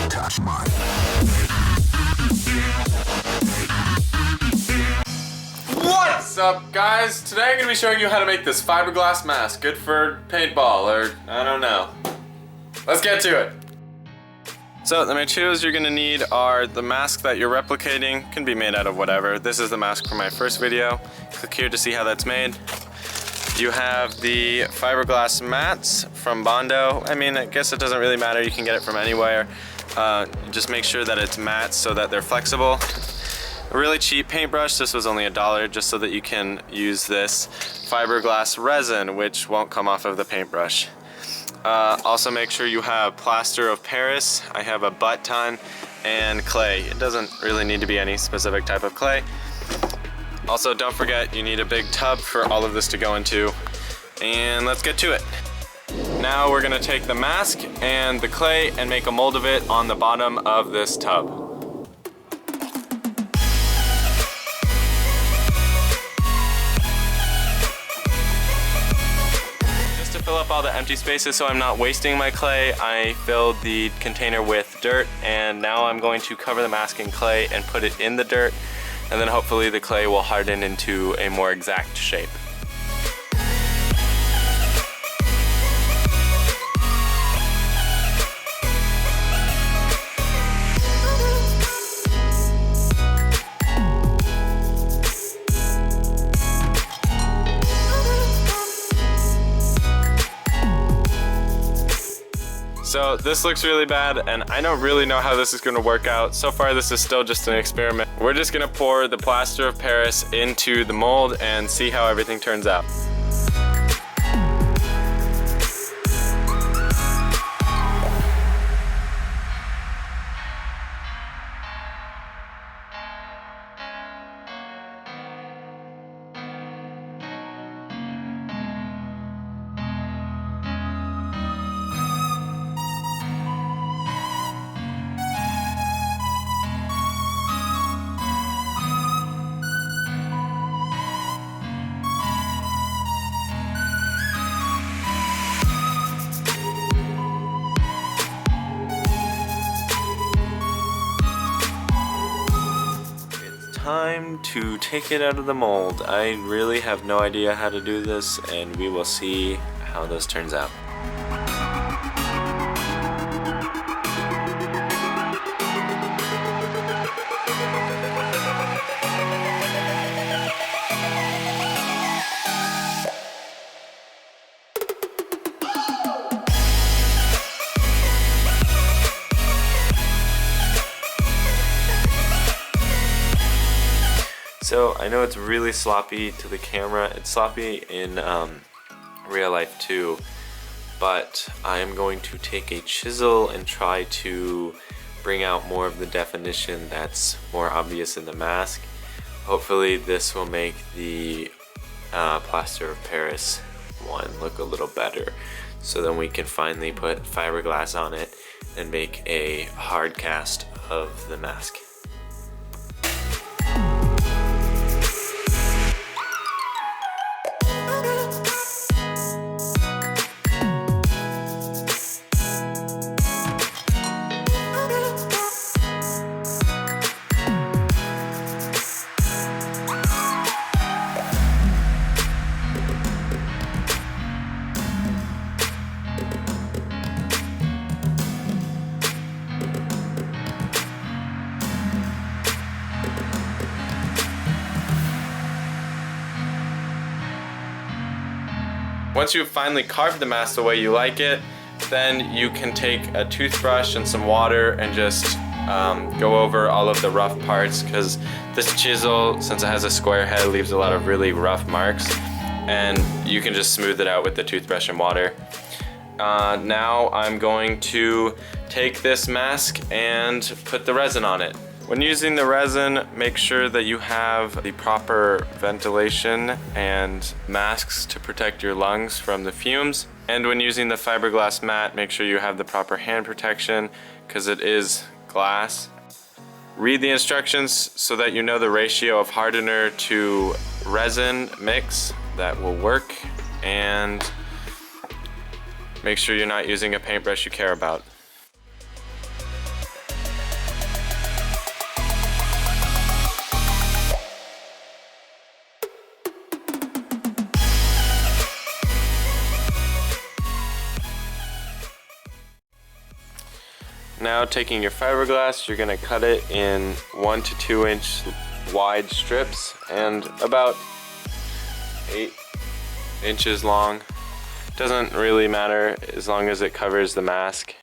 Touch mine. What's up, guys? Today I'm going to be showing you how to make this fiberglass mask. Good for paintball, or I don't know. Let's get to it. So the materials you're going to need are the mask that you're replicating. Can be made out of whatever. This is the mask from my first video. Click here to see how that's made. You have the fiberglass mats from Bondo. I mean, I guess it doesn't really matter. You can get it from anywhere. Just make sure that it's mats so that they're flexible. A really cheap paintbrush. This was only $1 just so that you can use this fiberglass resin, which won't come off of the paintbrush. Also make sure you have plaster of Paris. I have a butt ton, and clay. It doesn't really need to be any specific type of clay. Also, don't forget you need a big tub for all of this to go into. And let's get to it. Now we're gonna take the mask and the clay and make a mold of it on the bottom of this tub. Just to fill up all the empty spaces so I'm not wasting my clay, I filled the container with dirt, and now I'm going to cover the mask in clay and put it in the dirt, and then hopefully the clay will harden into a more exact shape. So this looks really bad, and I don't really know how this is going to work out. So far this is still just an experiment. We're just going to pour the plaster of Paris into the mold and see how everything turns out. Time to take it out of the mold. I really have no idea how to do this, and we will see how this turns out. So I know it's really sloppy to the camera. It's sloppy in real life too, but I am going to take a chisel and try to bring out more of the definition that's more obvious in the mask. Hopefully this will make the plaster of Paris one look a little better, so then we can finally put fiberglass on it and make a hard cast of the mask. Once you've finally carved the mask the way you like it, then you can take a toothbrush and some water and just go over all of the rough parts, because this chisel, since it has a square head, leaves a lot of really rough marks, and you can just smooth it out with the toothbrush and water. Now I'm going to take this mask and put the resin on it. When using the resin, make sure that you have the proper ventilation and masks to protect your lungs from the fumes. And when using the fiberglass mat, make sure you have the proper hand protection, because it is glass. Read the instructions so that you know the ratio of hardener to resin mix that will work, and make sure you're not using a paintbrush you care about. Now taking your fiberglass, you're gonna cut it in 1 to 2 inch wide strips and about 8 inches long. Doesn't really matter as long as it covers the mask.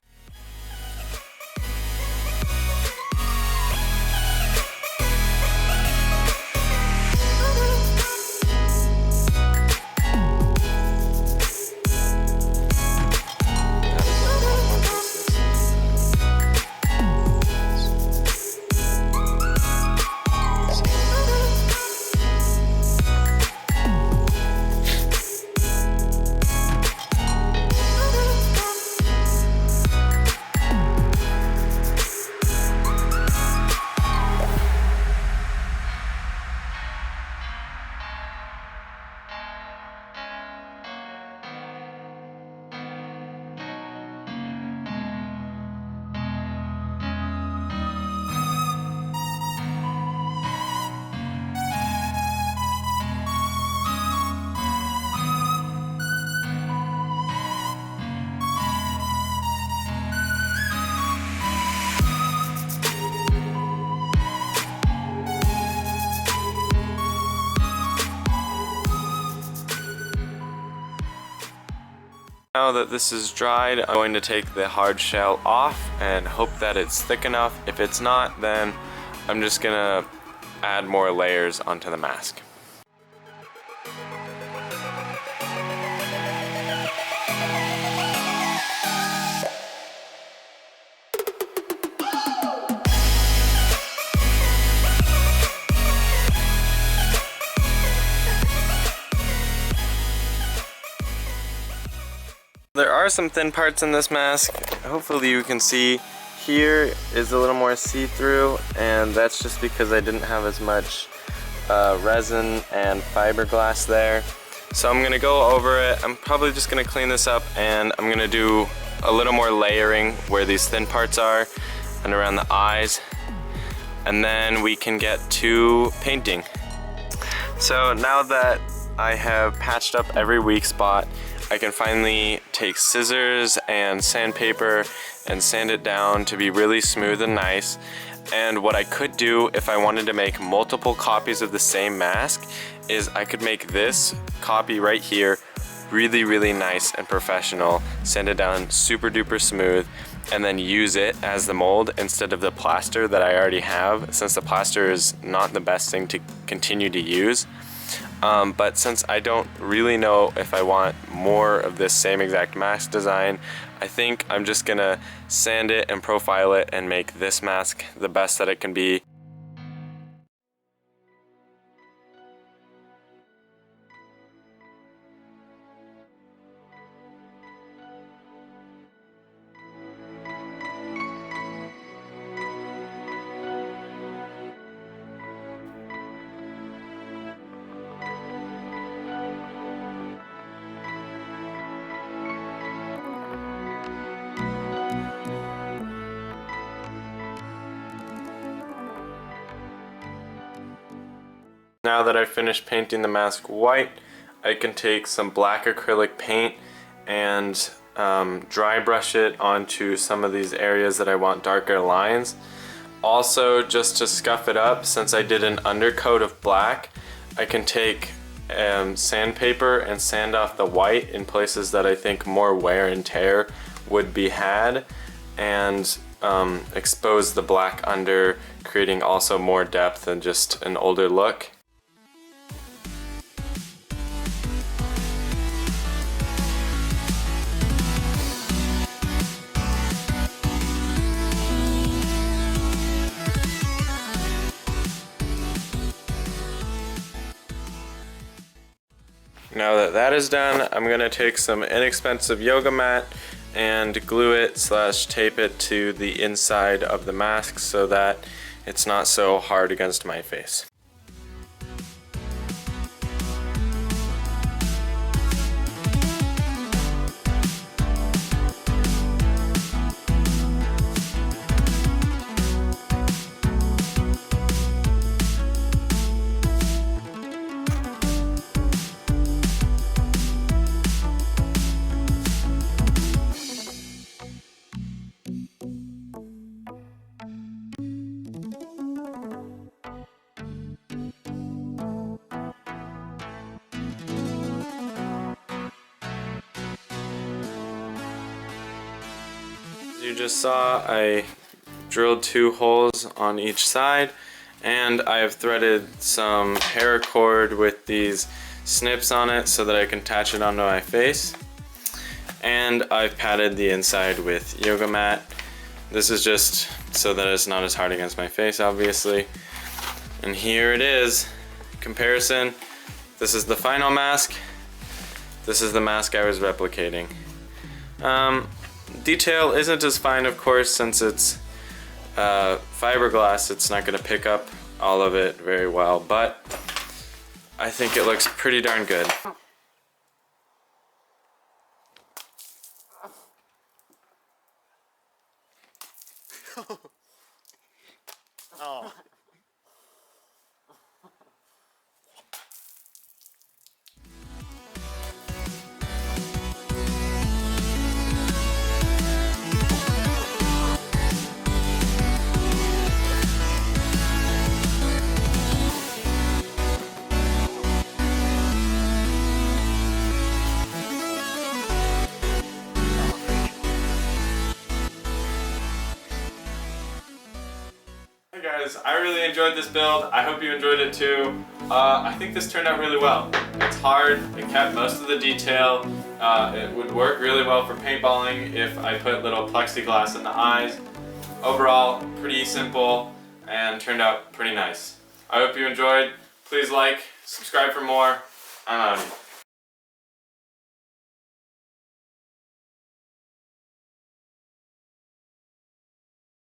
Now that this is dried, I'm going to take the hard shell off and hope that it's thick enough. If it's not, then I'm just gonna add more layers onto the mask. There are some thin parts in this mask. Hopefully you can see here is a little more see-through, and that's just because I didn't have as much resin and fiberglass there. So I'm gonna go over it. I'm probably just gonna clean this up, and I'm gonna do a little more layering where these thin parts are and around the eyes, and then we can get to painting. So now that I have patched up every weak spot, I can finally take scissors and sandpaper and sand it down to be really smooth and nice. And what I could do if I wanted to make multiple copies of the same mask is I could make this copy right here really nice and professional, sand it down super duper smooth, and then use it as the mold instead of the plaster that I already have, since the plaster is not the best thing to continue to use. But since I don't really know if I want more of this same exact mask design, I think I'm just gonna sand it and profile it and make this mask the best that it can be. Now that I've finished painting the mask white, I can take some black acrylic paint and dry brush it onto some of these areas that I want darker lines. Also, just to scuff it up, since I did an undercoat of black, I can take sandpaper and sand off the white in places that I think more wear and tear would be had, and expose the black under, creating also more depth and just an older look. Now that that is done, I'm gonna take some inexpensive yoga mat and glue it / tape it to the inside of the mask so that it's not so hard against my face. You just saw I drilled 2 holes on each side, and I have threaded some paracord with these snips on it so that I can attach it onto my face. And I've padded the inside with yoga mat. This is just so that it's not as hard against my face, obviously. And here it is, comparison. This is the final mask. This is the mask I was replicating. Detail isn't as fine, of course, since it's fiberglass. It's not going to pick up all of it very well, but I think it looks pretty darn good. Oh. Hey guys, I really enjoyed this build. I hope you enjoyed it too. I think this turned out really well. It's hard, it kept most of the detail. It would work really well for paintballing if I put little plexiglass in the eyes. Overall, pretty simple and turned out pretty nice. I hope you enjoyed. Please like, subscribe for more. I'm out.